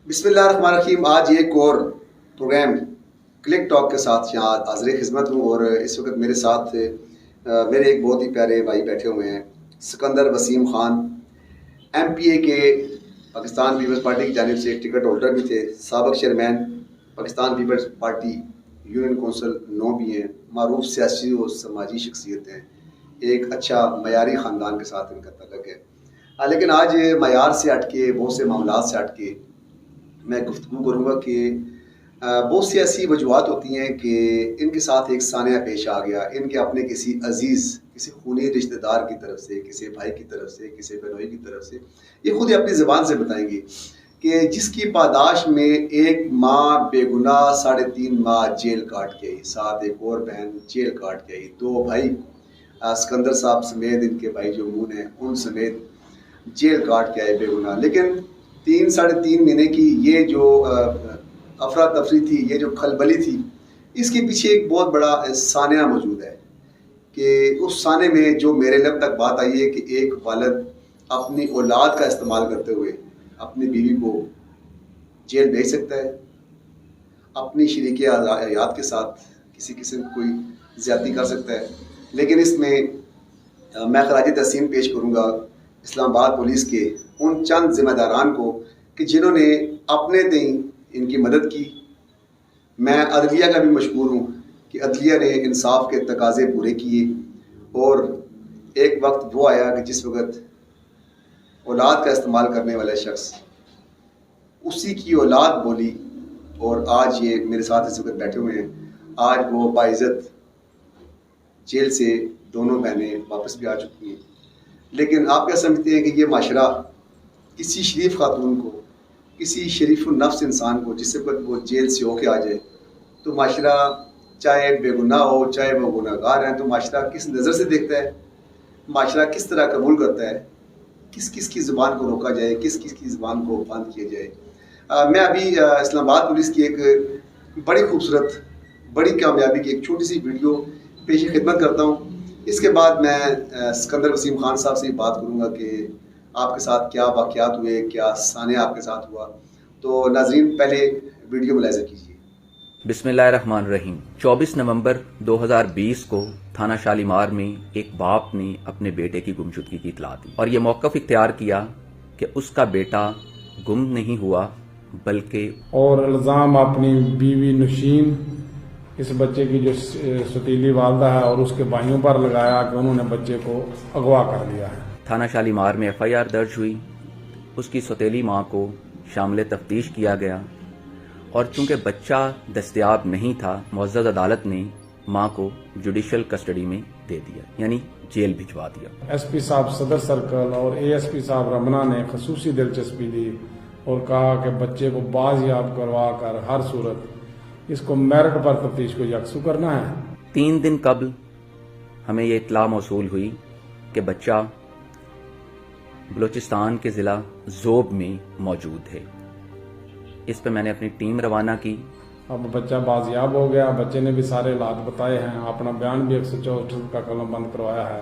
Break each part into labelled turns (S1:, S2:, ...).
S1: بسم اللہ الرحمن الرحیم۔ آج ایک اور پروگرام کلک ٹاک کے ساتھ یہاں حاضر خدمت ہوں، اور اس وقت میرے ساتھ میرے ایک بہت ہی پیارے بھائی بیٹھے ہوئے ہیں، سکندر وسیم خان، ایم پی اے کے پاکستان پیپلز پارٹی کی جانب سے ٹکٹ ہولڈر بھی تھے، سابق chairman Pakistan Peoples Party union council 9 بھی ہیں، معروف سیاسی و سماجی شخصیت ہیں، ایک اچھا معیاری خاندان کے ساتھ ان کا تعلق ہے۔ لیکن آج معیار سے ہٹ کے، بہت سے معاملات سے ہٹ کے میں گفتگو کروں گا کہ بہت سی ایسی وجوہات ہوتی ہیں کہ ان کے ساتھ ایک سانحہ پیش آ گیا، ان کے اپنے کسی عزیز، کسی خونی رشتہ دار کی طرف سے، کسی بھائی کی طرف سے، کسی بہنوئی کی طرف سے، یہ خود ہی اپنی زبان سے بتائیں گے کہ جس کی پاداش میں ایک ماں بے گناہ 3.5 ماہ جیل کاٹ کے آئی، ساتھ ایک اور بہن جیل کاٹ کے آئی، 2 بھائی سکندر صاحب سمیت، ان کے بھائی جو مون ہیں ان سمیت جیل کاٹ کے آئے بے گناہ۔ لیکن 3 مہینے کی یہ جو افراتفری تھی، یہ جو کھلبلی تھی، اس کے پیچھے ایک بہت بڑا سانحہ موجود ہے کہ اس سانحے میں جو میرے لب تک بات آئی ہے کہ ایک والد اپنی اولاد کا استعمال کرتے ہوئے اپنی بیوی کو جیل بھیج سکتا ہے، اپنی شریک حیات کے ساتھ کسی قسم کی کوئی زیادتی کر سکتا ہے۔ لیکن اس میں میں خراج تحسین پیش کروں گا اسلام آباد پولیس کے ان چند ذمہ داران کو کہ جنہوں نے اپنے تئیں ان کی مدد کی۔ میں عدلیہ کا بھی مشکور ہوں کہ عدلیہ نے انصاف کے تقاضے پورے کیے، اور ایک وقت وہ آیا کہ جس وقت اولاد کا استعمال کرنے والا شخص اسی کی اولاد بولی، اور آج یہ میرے ساتھ اس وقت بیٹھے ہوئے ہیں، آج وہ باعزت جیل سے دونوں بہنیں واپس بھی آ چکی ہیں۔ لیکن آپ کیا سمجھتے ہیں کہ یہ معاشرہ کسی شریف خاتون کو، کسی شریف النفس انسان کو جس سے وہ جیل سے ہو کے آ جائے، تو معاشرہ چاہے بے گناہ ہو چاہے وہ گناہ گار ہیں، تو معاشرہ کس نظر سے دیکھتا ہے، معاشرہ کس طرح قبول کرتا ہے، کس کس کی زبان کو روکا جائے، کس کس کی زبان کو بند کیا جائے۔ میں ابھی اسلام آباد پولیس کی ایک بڑی خوبصورت، بڑی کامیابی کی ایک چھوٹی سی ویڈیو پیش خدمت کرتا ہوں۔ اس کے بعد میں سکندر وسیم خان صاحب سے بات کروں گا کہ آپ کے ساتھ کیا واقعات ہوئے، کیا سانحہ آپ کے ساتھ ہوا۔ تو ناظرین پہلے ویڈیو ملاحظہ کیجیے۔
S2: بسم اللہ الرحمن الرحیم۔ 24 نومبر 2020 کو تھانہ شالیمار میں ایک باپ نے اپنے بیٹے کی گمشدگی کی اطلاع دی اور یہ موقف اختیار کیا کہ اس کا بیٹا گم نہیں ہوا بلکہ
S3: اور الزام اپنی بیوی نشین، اس بچے کی جو ستیلی والدہ ہے، اور اس کے بھائیوں پر لگایا کہ انہوں نے بچے کو اغوا کر لیا ہے۔
S2: تھانہ شالیمار میں ایف آئی آر درج ہوئی، اس کی سوتیلی ماں کو شامل تفتیش کیا گیا، اور چونکہ بچہ دستیاب نہیں تھا، معزز عدالت نے ماں کو جوڈیشل کسٹڈی میں دے دیا، یعنی جیل بھجوا دیا۔
S3: ایس پی صاحب صدر سرکل اور اے ایس پی صاحب رمنا نے خصوصی دلچسپی لی اور کہا کہ بچے کو بازیاب کروا کر ہر صورت اس کو میرٹ پر تفتیش کو یکسو کرنا ہے۔
S2: 3 دن قبل ہمیں یہ اطلاع موصول ہوئی کہ بچہ بلوچستان کے ضلع زوب میں موجود ہے۔ اس پہ میں نے اپنی ٹیم روانہ کی۔
S3: اب بچہ بازیاب ہو گیا، بچے نے بھی سارے حالات بتائے ہیں، اپنا بیان بھی 164 کا قلم بند کروایا ہے،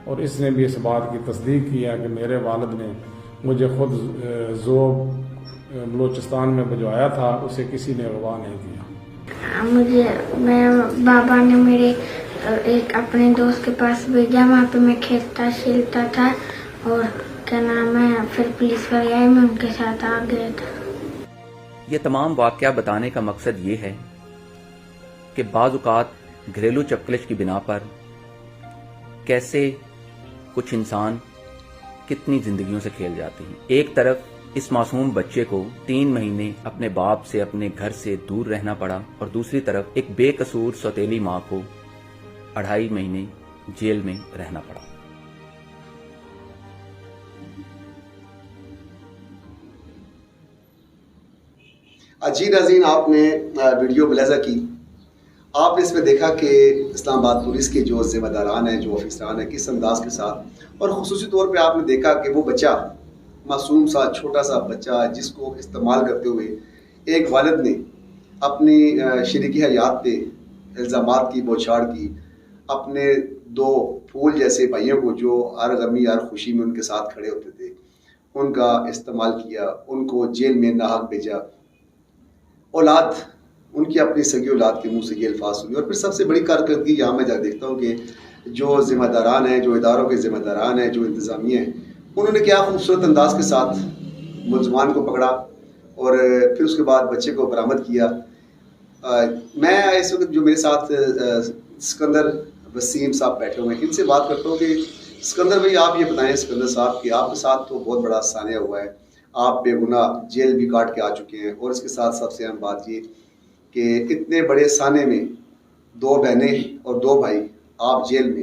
S3: اور اس نے بھی اس بات کی تصدیق کی ہے کہ میرے والد نے مجھے خود زوب بلوچستان میں بھجوایا تھا، اسے کسی نے اغوا نہیں کیا۔
S4: بابا نے میرے ایک اپنے دوست کے پاس بھیجا، وہاں پہ میں کھیلتا شیلتا تھا، اور کیا نام ہے، پھر پولیس والے آئے، میں ان کے ساتھ آ گیا تھا۔
S2: یہ تمام واقعہ بتانے کا مقصد یہ ہے کہ بعض اوقات گھریلو چپکلش کی بنا پر کیسے کچھ انسان کتنی زندگیوں سے کھیل جاتے ہیں۔ ایک طرف اس معصوم بچے کو 3 مہینے اپنے باپ سے، اپنے گھر سے دور رہنا پڑا، اور دوسری طرف ایک بے قصور سوتیلی ماں کو 2.5 مہینے جیل میں رہنا پڑا۔
S1: جی ناظرین، آپ نے ویڈیو ملاحظہ کی، آپ نے اس میں دیکھا کہ اسلام آباد پولیس کے جو ذمہ داران ہیں، جو افسران ہیں، کس انداز کے ساتھ، اور خصوصی طور پہ آپ نے دیکھا کہ وہ بچہ، معصوم سا چھوٹا سا بچہ جس کو استعمال کرتے ہوئے ایک والد نے اپنی شریک حیات پہ الزامات کی بوچھاڑ کی، اپنے 2 پھول جیسے بھائیوں کو جو ہر غمی ہر خوشی میں ان کے ساتھ کھڑے ہوتے تھے، ان کا استعمال کیا، ان کو جیل میں ناحق بھیجا، اولاد ان کی اپنی سگی اولاد کے منہ سے یہ الفاظ سنی. اور پھر سب سے بڑی کارکردگی یہاں میں جا دیکھتا ہوں کہ جو ذمہ داران ہیں، جو اداروں کے ذمہ داران ہیں، جو انتظامیہ ہیں، انہوں نے کیا خوبصورت انداز کے ساتھ ملزمان کو پکڑا اور پھر اس کے بعد بچے کو برآمد کیا. میں اس وقت جو میرے ساتھ سکندر وسیم صاحب بیٹھے ہوئے ہیں، ان سے بات کرتا ہوں کہ سکندر بھائی آپ یہ بتائیں سکندر صاحب کہ آپ کے ساتھ تو بہت بڑا سانحہ ہوا ہے، آپ بے گناہ جیل بھی کاٹ کے آ چکے ہیں، اور اس کے ساتھ سب سے اہم بات یہ کہ اتنے بڑے سانحے میں 2 بہنیں اور 2 بھائی آپ جیل میں،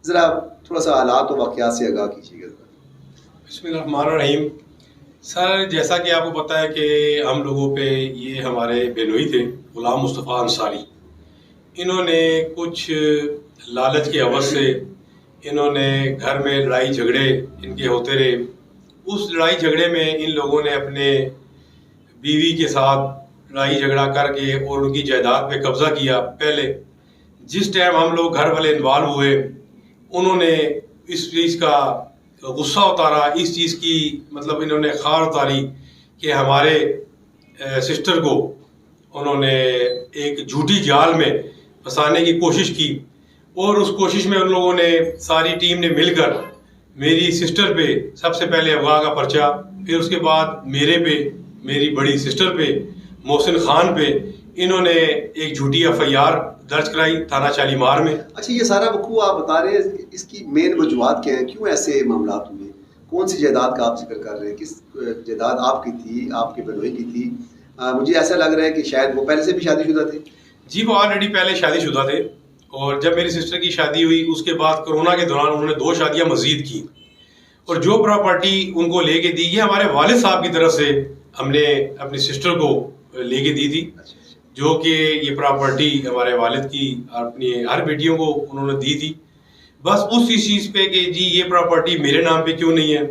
S1: ذرا تھوڑا سا حالات و واقعات سے آگاہ کیجیے گا.
S5: بسم اللہ الرحمن الرحیم. سر جیسا کہ آپ کو پتہ ہے کہ ہم لوگوں پہ یہ ہمارے بینوئی تھے غلام مصطفیٰ انصاری، انہوں نے کچھ لالچ کے عوض سے انہوں نے گھر میں لڑائی جھگڑے ان کے ہوتے رہے. اس لڑائی جھگڑے میں ان لوگوں نے اپنے بیوی کے ساتھ لڑائی جھگڑا کر کے اور ان کی جائیداد پہ قبضہ کیا. پہلے جس ٹائم ہم لوگ گھر والے انوالو ہوئے، انہوں نے اس چیز کا غصہ اتارا، اس چیز کی مطلب انہوں نے خار اتاری کہ ہمارے سسٹر کو انہوں نے ایک جھوٹی جال میں پھنسانے کی کوشش کی. اور اس کوشش میں ان لوگوں نے ساری ٹیم نے مل کر میری سسٹر پہ سب سے پہلے اغوا کا پرچہ، پھر اس کے بعد میرے پہ، میری بڑی سسٹر پہ، محسن خان پہ انہوں نے ایک جھوٹی FIR درج کرائی تھانہ شالیمار میں.
S1: اچھا، یہ سارا وقوع آپ بتا رہے ہیں، اس کی مین وجوہات کیا ہیں؟ کیوں ایسے معاملات ہوئے؟ کون سی جائیداد کا آپ ذکر کر رہے ہیں؟ کس جائیداد آپ کی تھی، آپ کے بنوئی کی تھی؟ مجھے ایسا لگ رہا ہے کہ شاید وہ پہلے سے بھی شادی شدہ تھے.
S5: جی وہ آلریڈی پہلے شادی شدہ تھے، اور جب میری سسٹر کی شادی ہوئی اس کے بعد کرونا کے دوران انہوں نے 2 شادیاں مزید کی، اور جو پراپرٹی ان کو لے کے دی یہ ہمارے والد صاحب کی طرف سے ہم نے اپنی سسٹر کو لے کے دی تھی، جو کہ یہ پراپرٹی ہمارے والد کی اپنی ہر بیٹیوں کو انہوں نے دی تھی. بس اسی چیز پہ کہ جی یہ پراپرٹی میرے نام پہ کیوں نہیں ہے،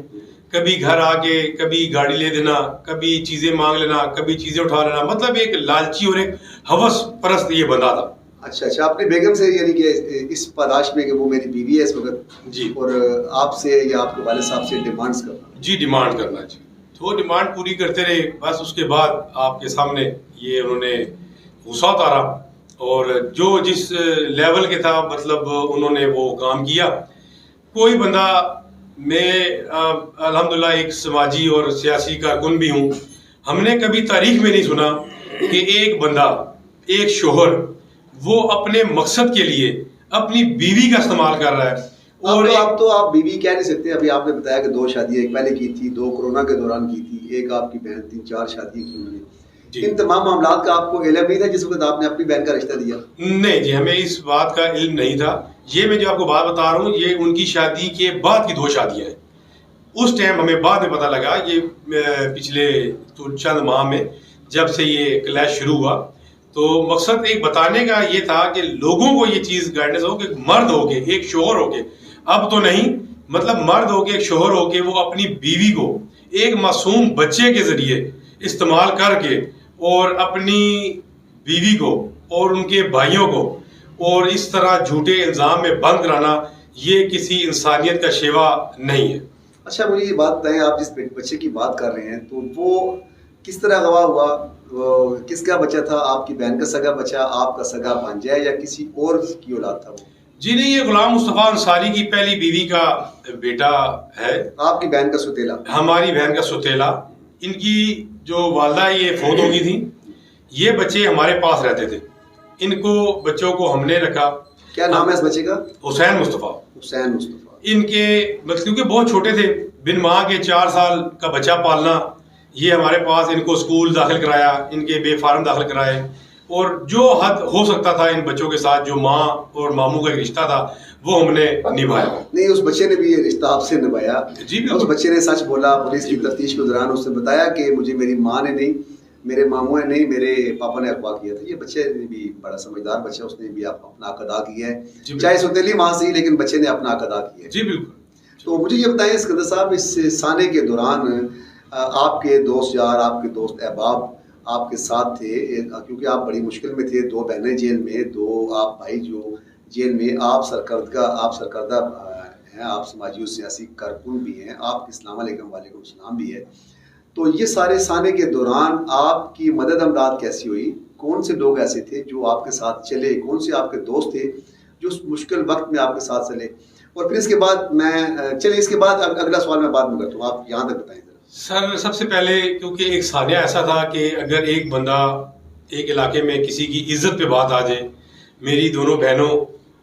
S5: کبھی گھر آ کے کبھی گاڑی لے دینا، کبھی چیزیں مانگ لینا، کبھی چیزیں اٹھا لینا، مطلب ایک لالچی اور ایک ہوس پرست یہ بندہ تھا.
S1: اچھا، اپنی بیگم سے یعنی کہ اس پاداش میں کہ وہ میری بیوی ہے اس وقت
S5: جی، اور
S1: آپ سے یا آپ کے والد صاحب سے ڈیمانڈز کرنا؟
S5: جی ڈیمانڈ کرنا. جی تو وہ ڈیمانڈ پوری کرتے رہے. بس اس کے بعد آپ کے سامنے یہ انہوں نے غصہ اتارا، اور جو جس لیول کے تھا مطلب انہوں نے وہ کام کیا. کوئی بندہ، میں الحمدللہ ایک سماجی اور سیاسی کارکن بھی ہوں، ہم نے کبھی تاریخ میں نہیں سنا کہ ایک بندہ، ایک شوہر وہ اپنے مقصد کے لیے اپنی بیوی کا استعمال کر رہا ہے. اور
S1: آپ بیوی کہہ نہیں سکتے. ابھی آپ نے بتایا کہ 2 شادیاں، ایک پہلے کی تھی، 2 کورونا کے دوران کی تھی، ایک آپ کی بہن 3-4 شادی کی انہوں نے. ان تمام معاملات کا آپ کو علم نہیں تھا جس وقت آپ نے اپنی بہن کا رشتہ دیا؟
S5: نہیں جی، ہمیں اس بات کا علم نہیں تھا. یہ میں جو آپ کو بات بتا رہا ہوں یہ ان کی شادی کے بعد کی 2 شادیاں ہیں. اس ٹائم ہمیں بعد میں پتہ لگا، یہ پچھلے چند ماہ میں جب سے یہ کلیش شروع ہوا. تو مقصد ایک بتانے کا یہ تھا کہ لوگوں کو یہ چیز گائیڈنس ہو کہ مرد ہو کے، ایک شوہر ہو کے، اب تو نہیں، مطلب مرد ہو کے، ایک شوہر ہو کے وہ اپنی بیوی کو ایک معصوم بچے کے ذریعے استعمال کر کے اور اپنی بیوی کو اور ان کے بھائیوں کو اور اس طرح جھوٹے الزام میں بند کرانا، یہ کسی انسانیت کا شیوا نہیں ہے.
S1: اچھا، مجھے یہ بات بتائیں، آپ جس بچے کی بات کر رہے ہیں تو وہ کس طرح اغوا ہوا؟ کس کا بچہ تھا؟ آپ کی بہن کا سگا بچہ، آپ کا سگا بھانجا ہے، یا کسی اور کی اولاد تھا وہ؟
S5: جی نہیں، یہ غلام مصطفیٰ انصاری کی پہلی بیوی کا بیٹا ہے.
S1: آپ کی بہن کا ستیلا؟
S5: ہماری بہن کا ستیلا. ان کی جو والدہ یہ فوت ہو گئی تھی. یہ بچے ہمارے پاس رہتے تھے. ان کو بچوں کو ہم نے رکھا.
S1: کیا نام ہے اس بچے کا؟
S5: حسین مصطفیٰ.
S1: حسین مصطفیٰ.
S5: ان کے کیونکہ بہت چھوٹے تھے، بن ماں کے 4 سال کا بچہ پالنا، یہ ہمارے پاس ان کو اسکول داخل کرایا، ان کے بے فارم داخل کرائے، اور جو حد ہو سکتا تھا ان بچوں کے ساتھ جو ماں اور ماموں کا ایک رشتہ تھا وہ ہم نے نبھایا.
S1: نہیں، اس بچے نے بھی یہ رشتہ آپ سے نبھایا؟
S5: جی،
S1: اس بچے نے سچ بولا. پولیس کی تفتیش کے دوران اس نے بتایا کہ مجھے میری ماں نے نہیں، میرے ماموں نے نہیں، میرے پاپا نے اغوا کیا تھا. یہ بچے نے بھی بڑا سمجھدار بچہ، اس نے بھی اپنا حق ادا کیا ہے، چاہے ستیلی ماں سے ہی، لیکن بچے نے اپنا حق ادا کیا ہے.
S5: جی بالکل.
S1: تو مجھے یہ بتائیں سکندر صاحب، اس سانے کے دوران آپ کے دوست یار، آپ کے دوست احباب آپ کے ساتھ تھے، کیونکہ آپ بڑی مشکل میں تھے. 2 بہنیں جیل میں، 2 آپ بھائی جو جیل میں، آپ سرکردہ ہیں ہیں, آپ سماجی و سیاسی کارکن بھی ہیں, آپ السلام علیکم وعلیکم السلام بھی ہے. تو یہ سارے سانے کے دوران آپ کی مدد امداد کیسی ہوئی؟ کون سے لوگ ایسے تھے جو آپ کے ساتھ چلے؟ کون سے آپ کے دوست تھے جو اس مشکل وقت میں آپ کے ساتھ چلے؟ اور پھر اس کے بعد اس کے بعد اگلا سوال میں بعد میں کرتا ہوں, آپ یہاں تک بتائیں ذرا.
S5: سر سب سے پہلے کیونکہ ایک سانیہ ایسا تھا کہ اگر ایک بندہ ایک علاقے میں کسی کی عزت پہ بات آ جائے, میری دونوں بہنوں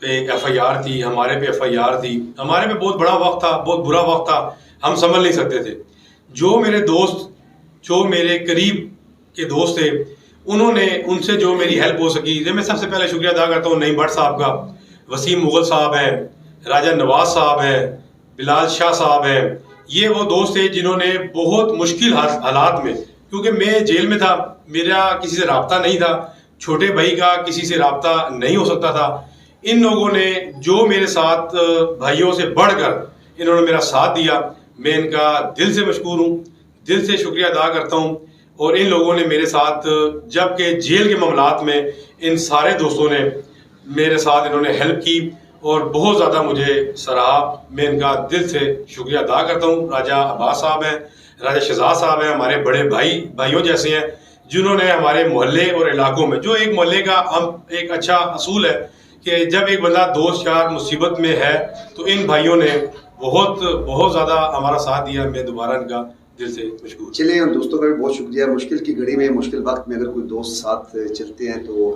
S5: پہ ایف آئی آر تھی, ہمارے پہ ایف آئی آر تھی, ہمارے پہ بہت بڑا وقت تھا, بہت برا وقت تھا, ہم سنبھل نہیں سکتے تھے. جو میرے دوست, جو میرے قریب کے دوست تھے, انہوں نے ان سے جو میری ہیلپ ہو سکی, میں سب سے پہلے شکریہ ادا کرتا ہوں نعیم بٹ صاحب کا, وسیم مغل صاحب ہیں, راجہ نواز صاحب ہیں, بلال شاہ صاحب ہیں. یہ وہ دوست تھے جنہوں نے بہت مشکل حالات میں, کیونکہ میں جیل میں تھا, میرا کسی سے رابطہ نہیں تھا, چھوٹے بھائی کا کسی سے رابطہ نہیں ہو سکتا تھا, ان لوگوں نے جو میرے ساتھ بھائیوں سے بڑھ کر انہوں نے میرا ساتھ دیا, میں ان کا دل سے مشکور ہوں, دل سے شکریہ ادا کرتا ہوں. اور ان لوگوں نے میرے ساتھ جب کہ جیل کے معاملات میں ان سارے دوستوں نے میرے ساتھ انہوں نے ہیلپ کی اور بہت زیادہ مجھے سراہا, میں ان کا دل سے شکریہ ادا کرتا ہوں. راجہ عباس صاحب ہیں, راجہ شہزاد صاحب ہیں, ہمارے بڑے بھائیوں جیسے ہیں جنہوں نے ہمارے محلے اور علاقوں میں, جو ایک محلے کا ایک اچھا اصول ہے کہ جب ایک بندہ دوست یار مصیبت میں ہے تو ان بھائیوں نے بہت زیادہ ہمارا ساتھ دیا. میں دوبارہ ان کا دل سے مشکور.
S1: چلیے, ان دوستوں کا بھی بہت شکریہ. مشکل کی گھڑی میں, مشکل وقت میں اگر کوئی دوست ساتھ چلتے ہیں تو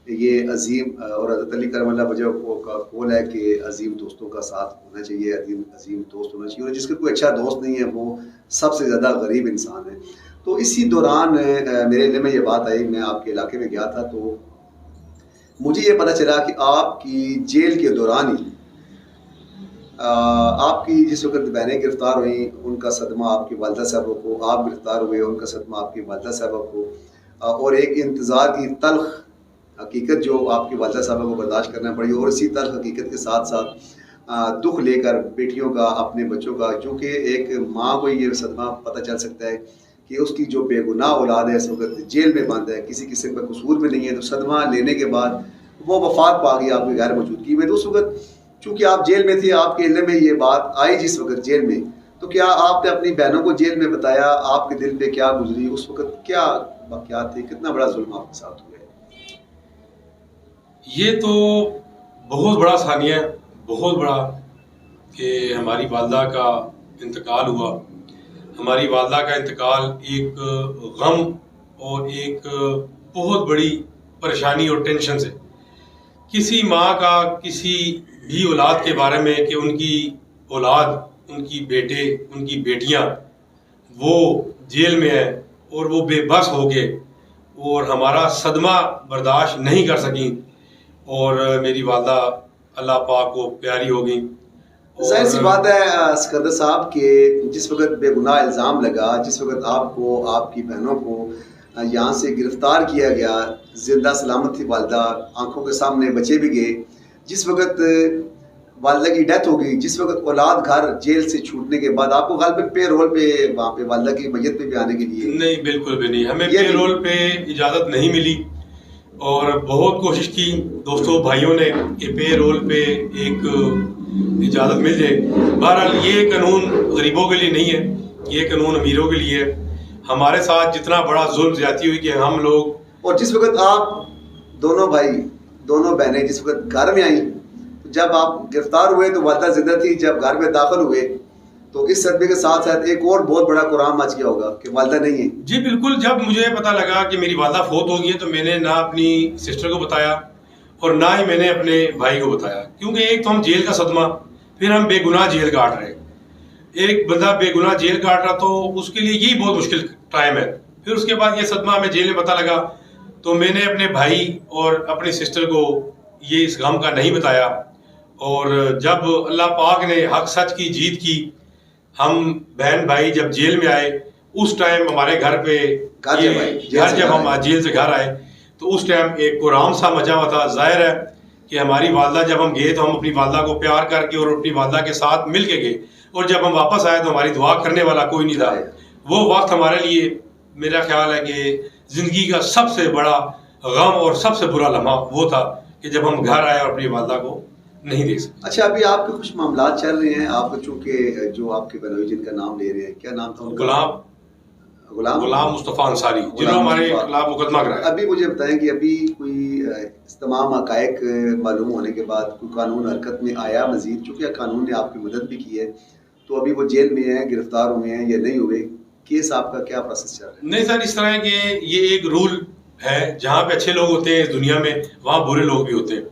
S1: یہ عظیم, اور حضرت علی کرم اللہ وجہہ کا قول ہے کہ عظیم دوستوں کا ساتھ ہونا چاہیے, عظیم دوست ہونا چاہیے, اور جس کا کوئی اچھا دوست نہیں ہے وہ سب سے زیادہ غریب انسان ہے. تو اسی دوران میرے علم میں یہ بات آئی, میں آپ کے علاقے میں گیا تھا تو مجھے یہ پتہ چلا کہ آپ کی جیل کے دوران ہی آپ کی جس وقت بہنیں گرفتار ہوئیں ان کا صدمہ آپ کی والدہ صاحبہ کو, آپ گرفتار ہوئے ان کا صدمہ آپ کی والدہ صاحبہ کو, اور ایک انتظار کی تلخ حقیقت جو آپ کی والدہ صاحبہ کو برداشت کرنا پڑی, اور اسی طرح حقیقت کے ساتھ ساتھ دکھ لے کر بیٹیوں کا, اپنے بچوں کا, چونکہ ایک ماں کو یہ صدمہ پتہ چل سکتا ہے کہ اس کی جو بے گناہ اولاد ہے اس وقت جیل میں بند ہے, کسی قسم کا قصور میں نہیں ہے, تو صدمہ لینے کے بعد وہ وفات پا گئی آپ کی غیر موجودگی میں. تو اس وقت چونکہ آپ جیل میں تھے, آپ کے علم میں یہ بات آئی جس وقت جیل میں, تو کیا آپ نے اپنی بہنوں کو جیل میں بتایا, آپ کے دل پہ کیا گزری اس وقت, کیا واقعات تھے, کتنا بڑا ظلم آپ کے ساتھ ہوا؟
S5: یہ تو بہت بڑا ثانیہ ہے, بہت بڑا, کہ ہماری والدہ کا انتقال ہوا. ہماری والدہ کا انتقال ایک غم اور ایک بہت بڑی پریشانی اور ٹینشن سے. کسی ماں کا کسی بھی اولاد کے بارے میں کہ ان کی اولاد, ان کی بیٹے, ان کی بیٹیاں وہ جیل میں ہیں اور وہ بے بس ہو گئے اور ہمارا صدمہ برداشت نہیں کر سکیں, اور میری والدہ اللہ پاک کو پیاری ہو گئی.
S1: ظاہر سی بات ہے سکندر صاحب کہ جس وقت بے گناہ الزام لگا, جس وقت آپ کو, آپ کی بہنوں کو یہاں سے گرفتار کیا گیا, زندہ سلامت تھی والدہ, آنکھوں کے سامنے بچے بھی گئے, جس وقت والدہ کی ڈیتھ ہو گئی, جس وقت اولاد گھر جیل سے چھوٹنے کے بعد آپ کو غالباً پے رول پہ وہاں پہ والدہ کی میت پہ بھی آنے کے لیے؟
S5: نہیں, بالکل بھی نہیں, ہمیں پے رول پہ اجازت نہیں ملی, اور بہت کوشش کی دوستوں بھائیوں نے کہ پے رول پہ ایک اجازت مل جائے. بہرحال یہ قانون غریبوں کے لیے نہیں ہے, یہ قانون امیروں کے لیے ہے. ہمارے ساتھ جتنا بڑا ظلم زیادتی ہوئی کہ ہم لوگ,
S1: اور جس وقت آپ دونوں بھائی, دونوں بہنیں جس وقت گھر میں آئیں, جب آپ گرفتار ہوئے تو والدہ زندہ تھی, جب گھر میں داخل ہوئے تو اس صدمے کے ساتھ ساتھ ایک اور بہت بڑا قرآن مچ گیا ہوگا کہ والدہ نہیں ہے.
S5: جی بالکل, جب مجھے پتا لگا کہ میری والدہ فوت ہو گئی ہے تو میں نے نہ اپنی سسٹر کو بتایا اور نہ ہی میں نے اپنے بھائی کو بتایا, کیونکہ ایک تو ہم جیل کا صدمہ, پھر ہم بے گناہ جیل کاٹ رہے. ایک بندہ بے گناہ جیل کاٹ رہا تو اس کے لیے یہی بہت مشکل ٹائم ہے. پھر اس کے بعد یہ صدمہ ہمیں جیل میں پتہ لگا تو میں نے اپنے بھائی اور اپنی سسٹر کو یہ اس غم کا نہیں بتایا, اور جب اللہ پاک نے حق سچ کی جیت کی, ہم بہن بھائی جب جیل میں آئے اس ٹائم ہمارے گھر پہ جب ہم جیل سے گھر آئے تو اس ٹائم ایک قرآن سا مچا ہوا تھا. ظاہر ہے کہ ہماری والدہ جب ہم گئے تو ہم اپنی والدہ کو پیار کر کے اور اپنی والدہ کے ساتھ مل کے گئے, اور جب ہم واپس آئے تو ہماری دعا کرنے والا کوئی نہیں تھا. وہ وقت ہمارے لیے میرا خیال ہے کہ زندگی کا سب سے بڑا غم اور سب سے برا لمحہ وہ تھا کہ جب ہم گھر آئے اور اپنی والدہ کو نہیں دے سکتے.
S1: اچھا ابھی آپ کے کچھ معاملات چل رہے ہیں، آپ چونکہ جو آپ کے بنوئی جن کا نام لے رہے ہیں، کیا نام تھا ان کا؟
S5: غلام مصطفیٰ انصاری، جنہوں نے ہمارے خلاف مقدمہ کرایا.
S1: ابھی مجھے بتائیں کہ ابھی کوئی تمام حقائق معلوم ہونے کے بعد کوئی قانون حرکت میں آیا مزید، چونکہ قانون نے آپ کی مدد بھی کی ہے، تو ابھی وہ جیل میں ہیں، گرفتار ہوئے ہیں یا نہیں ہوئے؟ کیس آپ کا کیا پروسیس چل رہا ہے؟
S5: نہیں سر، اس طرح ہے کہ یہ ایک رول ہے، جہاں پہ اچھے لوگ ہوتے ہیں اس دنیا میں، وہاں برے لوگ بھی ہوتے ہیں.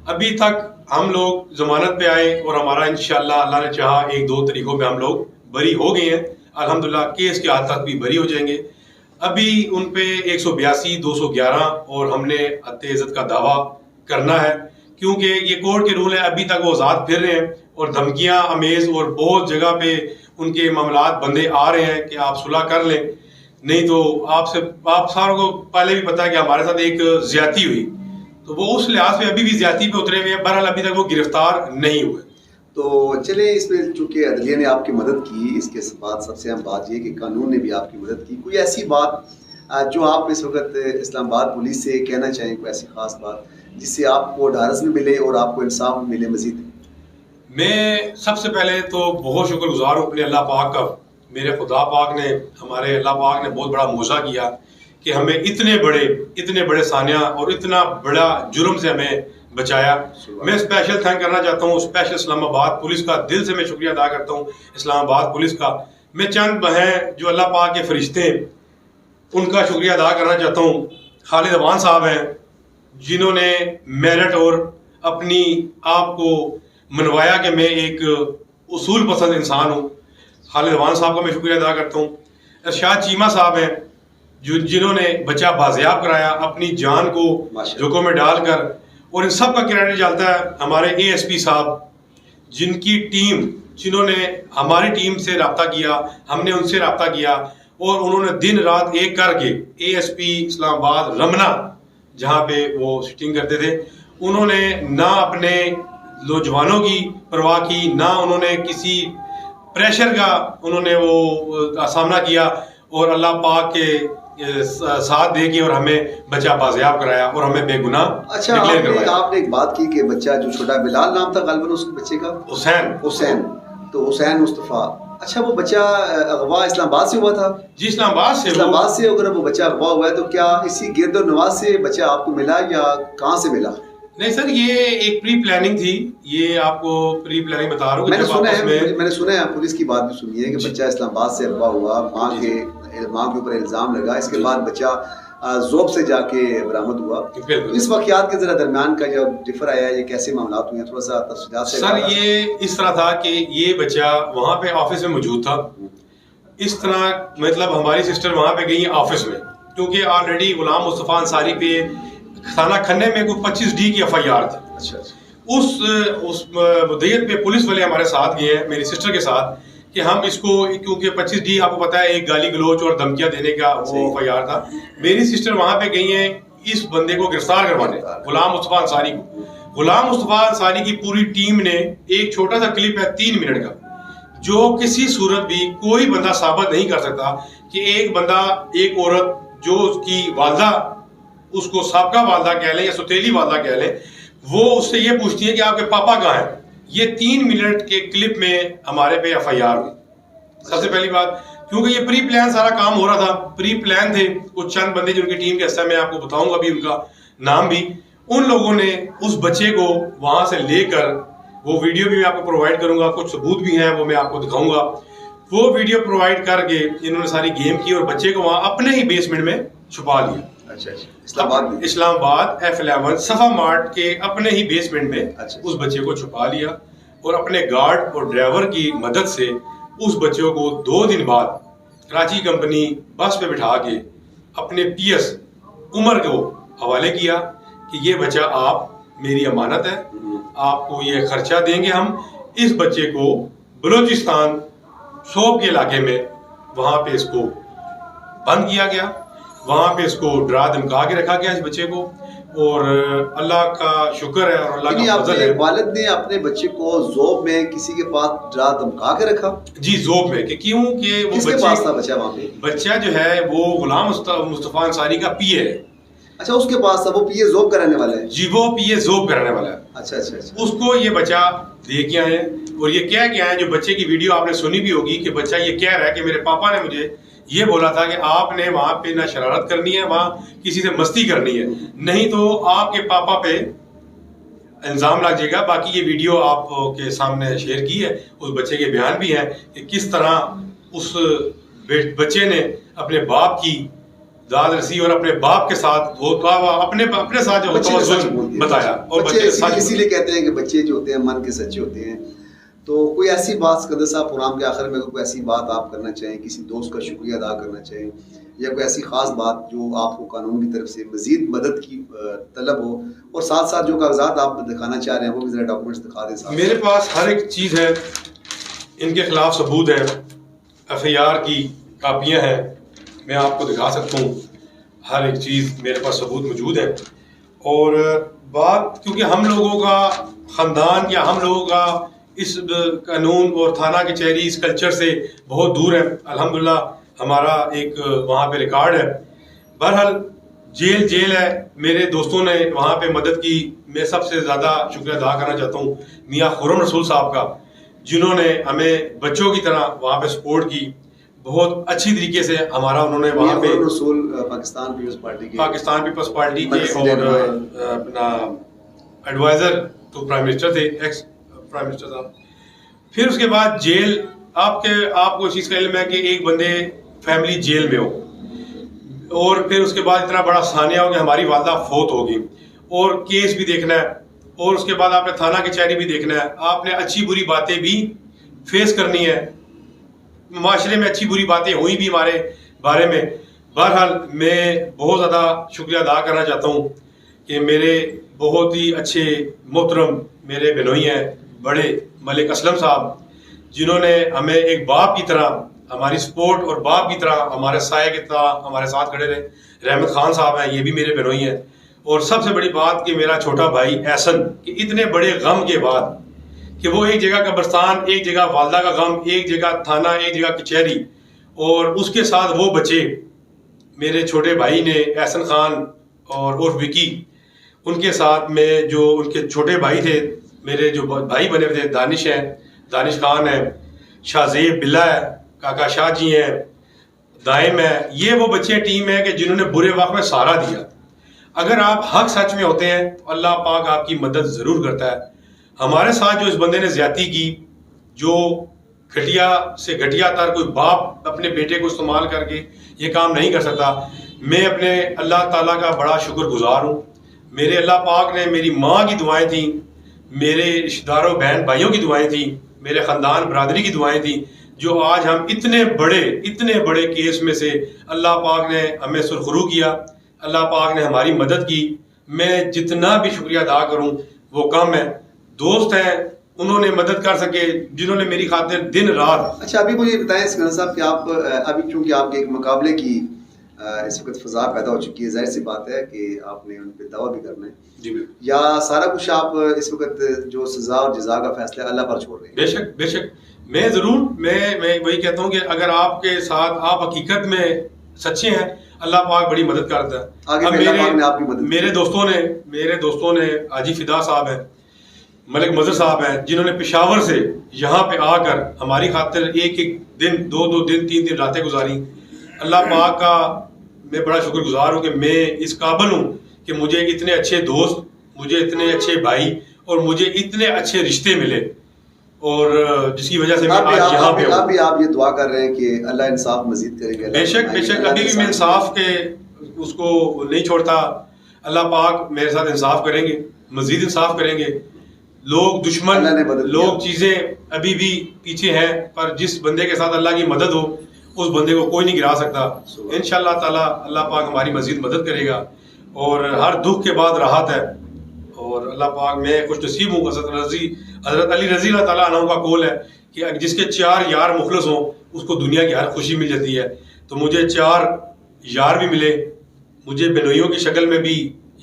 S5: ابھی تک ہم لوگ ضمانت پہ آئے اور ہمارا انشاءاللہ اللہ نے چاہا 1-2 طریقوں پہ ہم لوگ بری ہو گئے ہیں. الحمدللہ کیس کے حد تک بھی بری ہو جائیں گے. ابھی ان پہ 182, 211 اور ہم نے حد عزت کا دعویٰ کرنا ہے، کیونکہ یہ کورٹ کے رول ہے. ابھی تک وہ آزاد پھر رہے ہیں اور دھمکیاں امیز اور بہت جگہ پہ ان کے معاملات بندے آ رہے ہیں کہ آپ صلح کر لیں، نہیں تو آپ ساروں کو پہلے بھی پتا ہے کہ ہمارے ساتھ ایک زیادتی ہوئی، تو وہ اس لحاظ سے ابھی بھی زیادتی پہ اترے ہوئے ہیں. بہرحال ابھی تک وہ گرفتار نہیں ہوئے.
S1: تو چلیں اس میں چونکہ عدلیہ نے آپ کی مدد کی، اس کے بعد سب سے اہم بات یہ کہ قانون نے بھی آپ کی مدد کی. کوئی ایسی بات جو آپ اس وقت اسلام آباد پولیس سے کہنا چاہیں، کوئی ایسی خاص بات جس سے آپ کو ڈھارس بھی ملے اور آپ کو انصاف بھی ملے مزید؟
S5: میں سب سے پہلے تو بہت شکر گزار ہوں اپنے اللہ پاک کا. میرے خدا پاک نے، ہمارے اللہ پاک نے بہت بڑا معجزہ کیا کہ ہمیں اتنے بڑے سانحہ اور اتنا بڑا جرم سے ہمیں بچایا. میں اسپیشل تھینک کرنا چاہتا ہوں اسپیشل اسلام آباد پولیس کا، دل سے میں شکریہ ادا کرتا ہوں اسلام آباد پولیس کا. میں چند ہیں جو اللہ پاک کے فرشتے ہیں ان کا شکریہ ادا کرنا چاہتا ہوں. خالد عوان صاحب ہیں جنہوں نے میرٹ اور اپنی آپ کو منوایا کہ میں ایک اصول پسند انسان ہوں. خالد عوان صاحب کا میں شکریہ ادا کرتا ہوں. ارشاد چیمہ صاحب ہیں جنہوں نے بچہ بازیاب کرایا اپنی جان کو جوکوں میں ڈال کر. اور ان سب کا کریڈٹ جاتا ہے ہمارے ASP صاحب، جن کی ٹیم، جنہوں نے ہماری ٹیم سے رابطہ کیا، ہم نے ان سے رابطہ کیا اور انہوں نے دن رات ایک کر کے ASP اسلام آباد رمنا جہاں پہ وہ سٹنگ کرتے تھے، انہوں نے نہ اپنے نوجوانوں کی پرواہ کی، نہ انہوں نے کسی پریشر کا انہوں نے وہ سامنا کیا اور اللہ پاک کے ساتھ دے کے اور ہمیں بچہ بازیاب کرایا اور ہمیں بے گناہ ڈکلیئر کروایا.
S1: آپ نے ایک بات کی کہ بچہ جو چھوٹا بلال نام تھا غالباً اس بچے کا، حسین، تو حسین مصطفیٰ. اچھا وہ بچہ اغوا اسلام آباد سے ہوا تھا؟
S5: جی اسلام آباد سے.
S1: اسلام آباد سے اگر وہ بچہ اغوا ہوا ہے تو کیا اسی گرد و نواز سے بچہ آپ کو ملا یا کہاں سے ملا؟
S5: نہیں سر، یہ ایک پری پلاننگ تھی، یہ آپ کو پری پلاننگ بتا رہا ہوں.
S1: میں نے سنا ہے پولیس کی بات بھی سنی ہے کہ بچہ اسلام آباد سے اغوا ہوا، ماں کے اوپر الزام لگا، اس کے بعد بچہ ذوب سے جا کے برآمد ہوا. اس واقعات کے ذرا درمیان کا جب ڈفر آیا، یہ کیسے معاملات ہوئے ہیں، تھوڑا سا تفصیلات سے.
S5: سر یہ اس طرح تھا کہ یہ بچہ وہاں پہ آفس میں موجود تھا. اس طرح مطلب ہماری سسٹر وہاں پہ گئی آفس میں، کیونکہ آلریڈی غلام مصطفیٰ انصاری پہ تھانہ کھنے میں کوئی 25D کی FIR تھی.
S1: اچھا
S5: اس مدعیت پہ پولیس والے ہمارے ساتھ گئے ہیں میری سسٹر کے ساتھ کہ ہم اس کو، کیونکہ 25D آپ کو پتا ہے ایک گالی گلوچ اور دھمکیاں دینے کا وہ FIR تھا. میری سسٹر وہاں پہ گئی ہیں اس بندے کو گرفتار کروانے، غلام مصطفیٰ انصاری کو. غلام مصطفیٰ انصاری کی پوری ٹیم نے ایک چھوٹا سا کلپ ہے 3 منٹ کا، جو کسی صورت بھی کوئی بندہ ثابت نہیں کر سکتا کہ ایک بندہ، ایک عورت جو اس کی والدہ، اس کو سابقہ والدہ کہہ لیں یا سوتیلی والدہ کہہ لیں، وہ اس سے یہ پوچھتی ہے کہ آپ کے پاپا کہاں ہیں. یہ 3 منٹ کے کلپ میں ہمارے پہ FIR ہوئی. سب سے پہلی بات، کیونکہ یہ پری پلان سارا کام ہو رہا تھا، پری پلان تھے کچھ چند بندے جن کی ٹیم کے حصہ میں آپ کو بتاؤں گا ابھی ان کا نام بھی. ان لوگوں نے اس بچے کو وہاں سے لے کر، وہ ویڈیو بھی میں آپ کو پرووائڈ کروں گا، کچھ ثبوت بھی ہیں وہ میں آپ کو دکھاؤں گا. وہ ویڈیو پرووائڈ کر کے انہوں نے ساری گیم کی اور بچے کو وہاں اپنے ہی بیسمنٹ میں چھپا لیا. اسلام آباد F11 صفا مارٹ کے اپنے ہی بیسمنٹ میں اس بچے کو چھپا لیا اور اپنے گارڈ اور ڈرائیور کی مدد سے اس بچوں کو 2 دن بعد کراچی کمپنی بس پہ بٹھا کے اپنے PS عمر کو حوالے کیا کہ یہ بچہ آپ میری امانت ہے، آپ کو یہ خرچہ دیں گے ہم. اس بچے کو بلوچستان شوب کے علاقے میں وہاں پہ اس کو بند کیا گیا، وہاں پہ اس کو ڈرا دھمکا کے رکھا گیا اس بچے کو. اور اللہ کا شکر ہے اور اللہ کا فضل ہے،
S1: والد نے اپنے بچے کو ذوب میں کسی کے پاس ڈرا دھمکا کے رکھا.
S5: جی ذوب میں، کہ کیوں کہ وہ
S1: کس کے پاس تھا بچہ وہاں پہ؟
S5: بچہ جو ہے وہ غلام مصطفیٰ انصاری کا PA ہے.
S1: اچھا اس کے پاس تھا, وہ پی اے ذوب کا رہنے والا ہے؟
S5: جی وہ پی اے ذوب کا رہنے والا ہے.
S1: اچھا اچھا اچھا.
S5: اس کو یہ بچہ دے کے آئے اور یہ کہہ کے آئے, جو بچے کی ویڈیو آپ نے سنی بھی ہوگی کہ بچہ یہ کہہ رہا ہے کہ میرے پاپا نے مجھے یہ بولا تھا کہ آپ نے وہاں پہ نہ شرارت کرنی ہے, وہاں کسی سے مستی کرنی ہے, نہیں تو آپ کے پاپا پہ الزام لگ جائے گا. باقی یہ ویڈیو آپ کے سامنے شیئر کی ہے, اس بچے کے بیان بھی ہیں کہ کس طرح اس بچے نے اپنے باپ کی داد رسی اور اپنے باپ کے ساتھ اپنے ساتھ جو ہوتا ظلم بتایا. اور بچے
S1: اسی لیے کہتے ہیں کہ بچے جو ہوتے ہیں من کے سچے ہوتے ہیں. تو کوئی ایسی بات سکندر صاحب پروگرام کے آخر میں کوئی ایسی بات آپ کرنا چاہیں, کسی دوست کا شکریہ ادا کرنا چاہیں, یا کوئی ایسی خاص بات جو آپ کو قانون کی طرف سے مزید مدد کی طلب ہو, اور ساتھ ساتھ جو کاغذات آپ دکھانا چاہ رہے ہیں وہ بھی ذرا ڈاکومنٹس دکھا دیں صاحب.
S5: میرے پاس ہر ایک چیز ہے, ان کے خلاف ثبوت ہے, ایف آئی آر کی کاپیاں ہیں, میں آپ کو دکھا سکتا ہوں, ہر ایک چیز میرے پاس ثبوت موجود ہے. اور بات کیونکہ ہم لوگوں کا خاندان یا ہم لوگوں کا اس قانون اور تھانہ کچہری اس کلچر سے بہت دور ہے. الحمدللہ ہمارا ایک وہاں پہ ریکارڈ ہے. بہرحال جیل ہے. میرے دوستوں نے وہاں پہ مدد کی, میں سب سے زیادہ شکریہ ادا کرنا چاہتا ہوں میاں خرم رسول صاحب کا, جنہوں نے ہمیں بچوں کی طرح وہاں پہ سپورٹ کی. بہت اچھی طریقے سے ہمارا انہوں نے وہاں پہ
S1: رسول پاکستان
S5: پیپلز پارٹی کے اور اپنا ایڈوائزر تو پرائم منسٹر تھے, ایکس پرائم منسٹر صاحب. پھر اس کے بعد جیل, آپ کو اس چیز کا علم ہے کہ ایک بندے فیملی جیل میں ہو, اور پھر اس کے بعد اتنا بڑا ثانیہ ہو کہ ہماری والدہ فوت ہوگی, اور کیس بھی دیکھنا ہے, اور اس کے بعد آپ نے تھانہ کچہری بھی دیکھنا ہے, آپ نے اچھی بری باتیں بھی فیس کرنی ہے, معاشرے میں اچھی بری باتیں ہوئی بھی ہمارے بارے میں. بہرحال میں بہت زیادہ شکریہ ادا کرنا چاہتا ہوں کہ میرے بہت ہی اچھے محترم میرے بنوئی ہیں بڑے ملک اسلم صاحب, جنہوں نے ہمیں ایک باپ کی طرح ہماری سپورٹ اور باپ کی طرح ہمارے سائے کی طرح ہمارے ساتھ کھڑے رہے. رحمت خان صاحب ہیں, یہ بھی میرے بنوئی ہیں. اور سب سے بڑی بات کہ میرا چھوٹا بھائی احسن, کہ اتنے بڑے غم کے بعد کہ وہ ایک جگہ قبرستان, ایک جگہ والدہ کا غم, ایک جگہ تھانہ, ایک جگہ کچہری, اور اس کے ساتھ وہ بچے میرے چھوٹے بھائی نے احسن خان اور وکی, ان کے ساتھ میں جو ان کے چھوٹے بھائی تھے, میرے جو بھائی بنے تھے, دانش ہیں, دانش خان ہیں, شاہ زیب بلا ہے, کاکا شاہ جی ہیں, دائم ہے, یہ وہ بچے ٹیم ہے کہ جنہوں نے برے وقت میں سہارا دیا. اگر آپ حق سچ میں ہوتے ہیں تو اللہ پاک آپ کی مدد ضرور کرتا ہے. ہمارے ساتھ جو اس بندے نے زیادتی کی, جو گھٹیا سے گھٹیا تر, کوئی باپ اپنے بیٹے کو استعمال کر کے یہ کام نہیں کر سکتا. میں اپنے اللہ تعالیٰ کا بڑا شکر گزار ہوں. میرے اللہ پاک نے, میری ماں کی دعائیں تھیں, میرے رشتہ داروں بہن بھائیوں کی دعائیں تھیں, میرے خاندان برادری کی دعائیں تھیں, جو آج ہم اتنے بڑے کیس میں سے اللہ پاک نے ہمیں سرخرو کیا, اللہ پاک نے ہماری مدد کی. میں جتنا بھی شکریہ ادا کروں وہ کم ہے. دوست ہیں, انہوں نے مدد کر سکے, جنہوں نے میری خاطر دن رات.
S1: اچھا ابھی مجھے بتائیں سکندر صاحب کہ آپ ابھی چونکہ آپ کے ایک مقابلے کی اس وقت فضا پیدا ہو چکی ہے, ظاہر سی بات ہے کہ آپ نے ان پہ دعویٰ بھی کرنا ہے,
S5: جی بالکل,
S1: یا سارا کچھ آپ اس وقت جو سزا اور جزا کا فیصلہ اللہ پر چھوڑ رہے ہیں؟
S5: بے شک میں ضرور, میں وہی کہتا ہوں کہ اگر آپ کے ساتھ آپ حقیقت میں سچے ہیں, اللہ پاک بڑی مدد کرتا ہے. اب میرے دوستوں نے حاجی فدا صاحب ہیں, ملک مظہر صاحب ہیں, جنہوں نے پشاور سے یہاں پہ آ کر ہماری خاطر ایک دن, دو دن, 3 دن راتیں گزاری. اللہ پاک کا میں بڑا شکر گزار ہوں کہ میں اس قابل ہوں کہ مجھے اتنے اچھے دوست, مجھے اتنے اچھے بھائی اور مجھے اتنے اچھے رشتے ملے, اور جس کی وجہ سے میں آج یہاں پہ ہوں.
S1: ابھی آپ یہ دعا کر رہے ہیں کہ اللہ انصاف مزید کرے گا.
S5: بے شک ابھی بھی میں انصاف کے اس کو نہیں چھوڑتا. اللہ پاک میرے ساتھ انصاف کریں گے, مزید انصاف کریں گے. لوگ دشمن, لوگ چیزیں ابھی بھی پیچھے ہیں, پر جس بندے کے ساتھ اللہ کی مدد ہو اس بندے کو کوئی نہیں گرا سکتا. انشاءاللہ تعالی اللہ پاک ہماری مزید مدد کرے گا, اور ہر دکھ کے بعد راحت ہے. اور اللہ پاک, میں خوش نصیب ہوں. حضرت علی رضی اللہ تعالیٰ عنہ کا قول ہے کہ جس کے 4 یار مخلص ہوں اس کو دنیا کی ہر خوشی مل جاتی ہے. تو مجھے 4 یار بھی ملے, مجھے بنوئیوں کی شکل میں بھی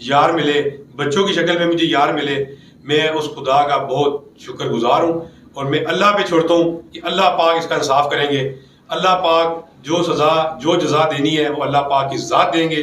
S5: یار ملے, بچوں کی شکل میں مجھے یار ملے. میں اس خدا کا بہت شکر گزار ہوں, اور میں اللہ پہ چھوڑتا ہوں کہ اللہ پاک اس کا انصاف کریں گے. اللہ پاک جو سزا جو جزا دینی ہے وہ اللہ پاک کی ذات دیں گے.